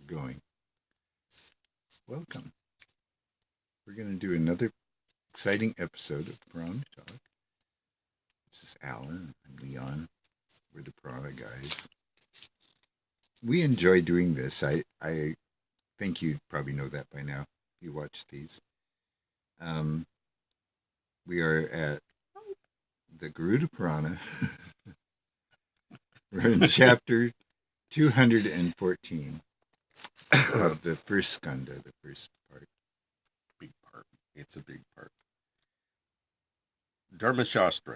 going. Welcome. We're going to do another exciting episode of Purana Talk. This is Alan. I'm Leon. We're the Purana guys. We enjoy doing this. I think you probably know that by now. You watch these. We are at the Garuda Purana. We're in chapter 214 of the first skanda, the first part. Big part. It's a big part. Dharmashastra.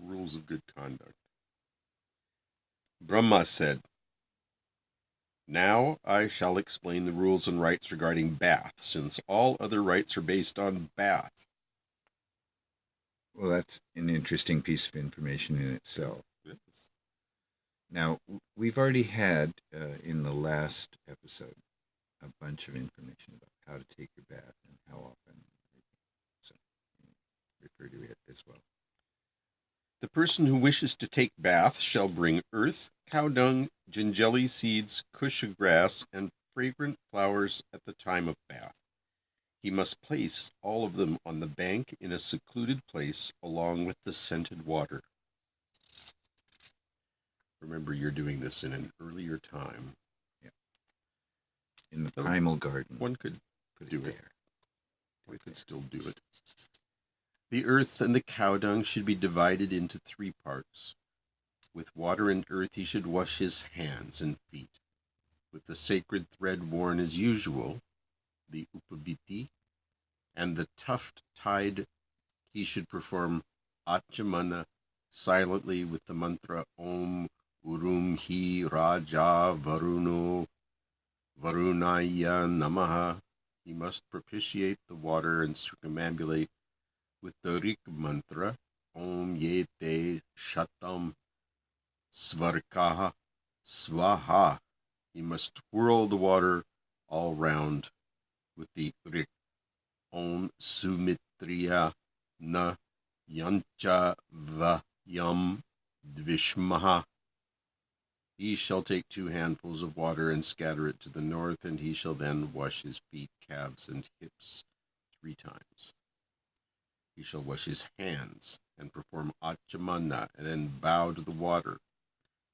Rules of good conduct. Brahma said, "Now I shall explain the rules and rites regarding bath, since all other rites are based on bath." Well, that's an interesting piece of information in itself. Yes. Now, we've already had, in the last episode, a bunch of information about how to take your bath and how often. So, refer to it as well. The person who wishes to take bath shall bring earth, cow dung, gingelly seeds, kusha grass, and fragrant flowers at the time of bath. He must place all of them on the bank in a secluded place along with the scented water. Remember, you're doing this in an earlier time. Yeah. In the primal garden. One could put do it it. there. We could still do it. The earth and the cow dung should be divided into 3 parts. With water and earth he should wash his hands and feet. With the sacred thread worn as usual, the upaviti, and the tuft tied, he should perform achamana silently with the mantra Om Urum Hi Raja Varuno Varunaya Namaha. He must propitiate the water and circumambulate with the Rik mantra Om Yete Shatam Svarkaha Swaha. He must twirl the water all round with the Rik Om Sumitriya Na Yancha Vayam Dvishmaha. He shall take 2 handfuls of water and scatter it to the north, and he shall then wash his feet, calves, and hips 3 times. He shall wash his hands and perform achamana, and then bow to the water.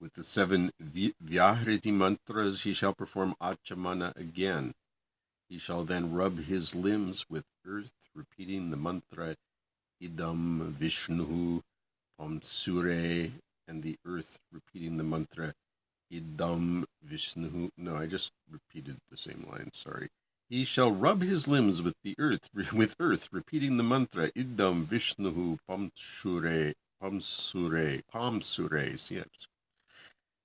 With the 7 Vyahriti mantras he shall perform achamana again. He shall then rub his limbs with earth, repeating the mantra Idam Vishnu Pamsure, and the earth repeating the mantra Idam Vishnu. No, I just repeated the same line, sorry. He shall rub his limbs with the earth, repeating the mantra Idam Vishnu Pamsure. Yes.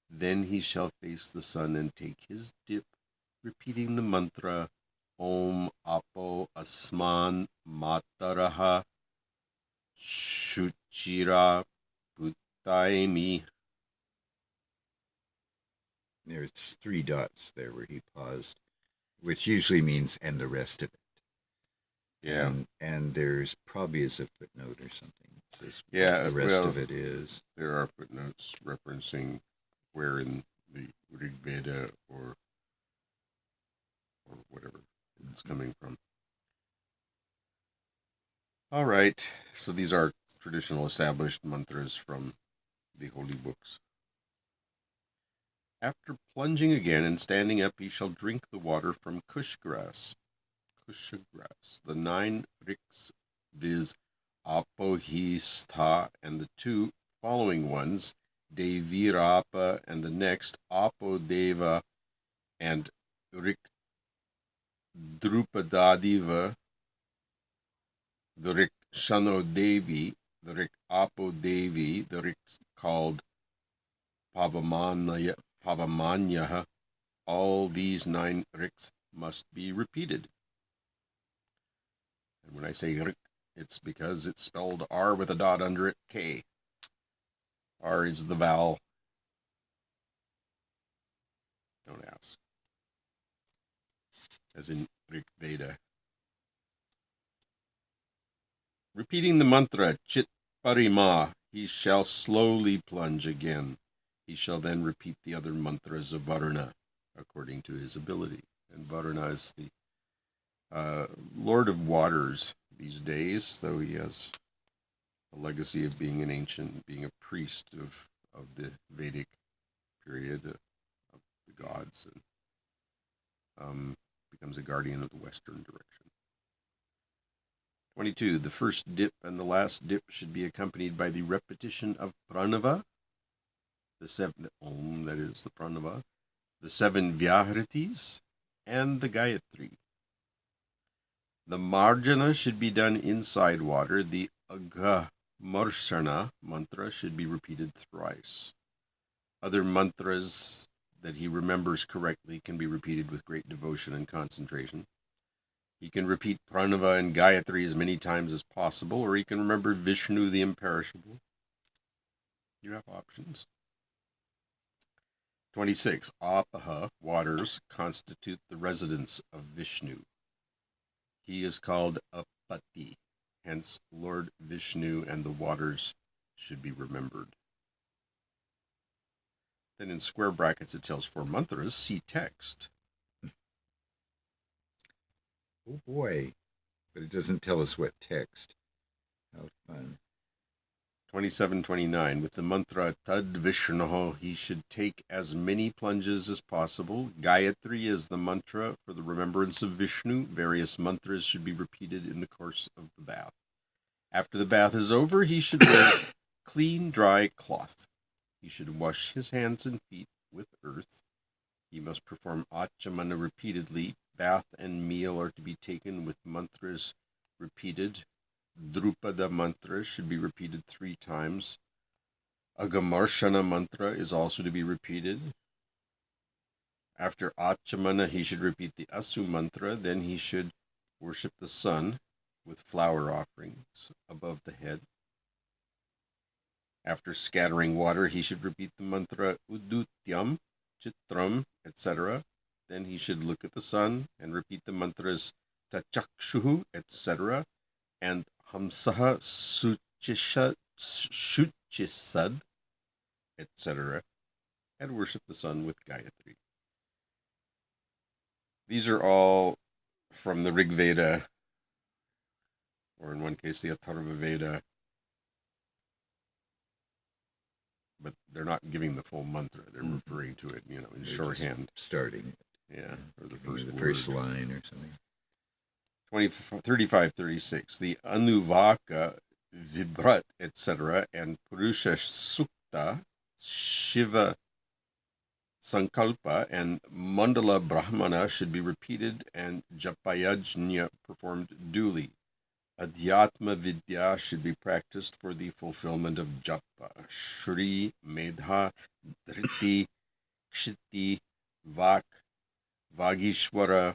Then he shall face the sun and take his dip, repeating the mantra Om Apo Asman Mataraha Shuchira Bhutaimi. There's 3 dots there where he paused, which usually means and the rest of it. Yeah. And there's probably is a footnote or something that says Yeah, what the rest of it is. There are footnotes referencing where in the Rig Veda or whatever it's coming from. All right, so these are traditional established mantras from the holy books. After plunging again and standing up, he shall drink the water from kusha grass. The 9 riks, viz. Apohistha, and the 2 following ones, Devirapa, and the next Apodeva and Rik Drupadadiva, the Rik Shanodevi, the Rik Apodevi, the Rik called Pavamanyaha. All these 9 Riks must be repeated. And when I say Rik, it's because it's spelled R with a dot under it, K. R is the vowel. Don't ask. As in Rig Veda. Repeating the mantra Chit Parima, he shall slowly plunge again. He shall then repeat the other mantras of Varuna. according to his ability. And Varuna is the Lord of Waters these days, though he has a legacy of being an ancient, being a priest of the Vedic period of the gods, and becomes a guardian of the western direction. 22. The first dip and the last dip should be accompanied by the repetition of pranava, the om, that is the pranava, the 7 vyahritis, and the gayatri. The marjana should be done inside water. The aghamarshana mantra should be repeated thrice. Other mantras that he remembers correctly can be repeated with great devotion and concentration. He can repeat pranava and gayatri as many times as possible, or he can remember Vishnu the imperishable. You have options. 26. Apaha, waters, constitute the residence of Vishnu. He is called Apati, hence Lord Vishnu and the waters should be remembered. Then in square brackets it tells 4 mantras, see text. Oh boy, but it doesn't tell us what text. How fun. 27-29. With the mantra Tad Vishnoho, he should take as many plunges as possible. Gayatri is the mantra for the remembrance of Vishnu. Various mantras should be repeated in the course of the bath. After the bath is over, he should wear clean, dry cloth. He should wash his hands and feet with earth. He must perform achamana repeatedly. Bath and meal are to be taken with mantras repeated. Drupada mantra should be repeated 3 times. Agamarshana mantra is also to be repeated. After achamana, he should repeat the asu mantra. Then he should worship the sun with flower offerings above the head. After scattering water, he should repeat the mantra Udutyam, Chitram, etc. Then he should look at the sun and repeat the mantras Tachakshuhu, etc. and Hamsaha Shuchisad, etc. and worship the sun with Gayatri. These are all from the Rig Veda, or in one case the Atharva Veda, but they're not giving the full mantra. They're referring to it, in shorthand. Starting it. Yeah, or the first line or something. 35-36. The Anuvaka, Vibrat, etc. and Purusha Sukta, Shiva Sankalpa, and Mandala Brahmana should be repeated and Japayajna performed duly. Adhyatma Vidya should be practiced for the fulfillment of Japa. Shri, Medha, Dhriti, Kshiti, Vak, Vagishwara,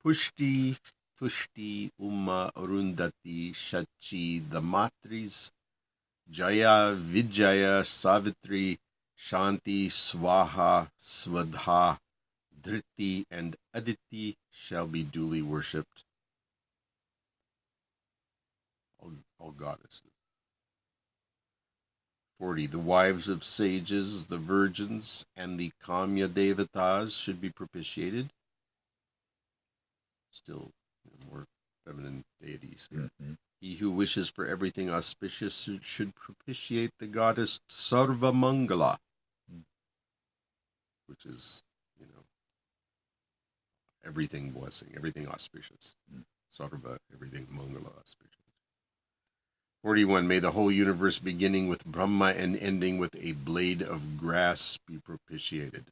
Pushti, Tushti, Uma, Arundhati, Shachi, the Matris, Jaya, Vijaya, Savitri, Shanti, Swaha, Svadha, Dhriti, and Aditi shall be duly worshipped. All goddesses. 40. The wives of sages, the virgins, and the Kamya Devatas should be propitiated. Still more feminine deities. Mm-hmm. He who wishes for everything auspicious should propitiate the goddess Sarva Mangala, which is, everything blessing, everything auspicious. Sarva, everything Mangala, auspicious. 41. May the whole universe beginning with Brahma and ending with a blade of grass be propitiated.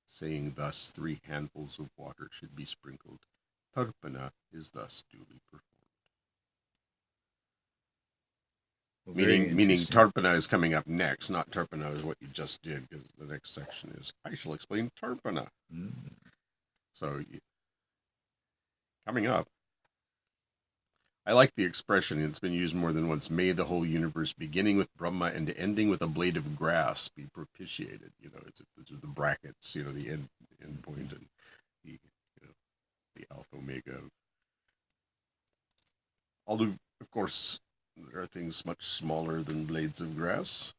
Saying thus, 3 handfuls of water should be sprinkled. Tarpana is thus duly performed. Well, meaning Tarpana is coming up next, not Tarpana is what you just did, because the next section is, I shall explain Tarpana. So, coming up, I like the expression, it's been used more than once, may the whole universe beginning with Brahma and ending with a blade of grass be propitiated. It's the brackets, the end point and the alpha omega. Although, of course, there are things much smaller than blades of grass.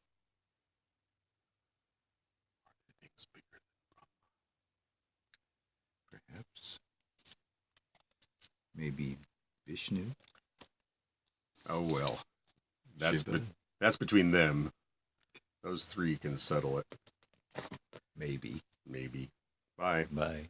Are there things bigger than Brahma? Maybe Vishnu? Oh well. That's Shiva? that's between them. Those three can settle it. Maybe. Maybe. Bye. Bye.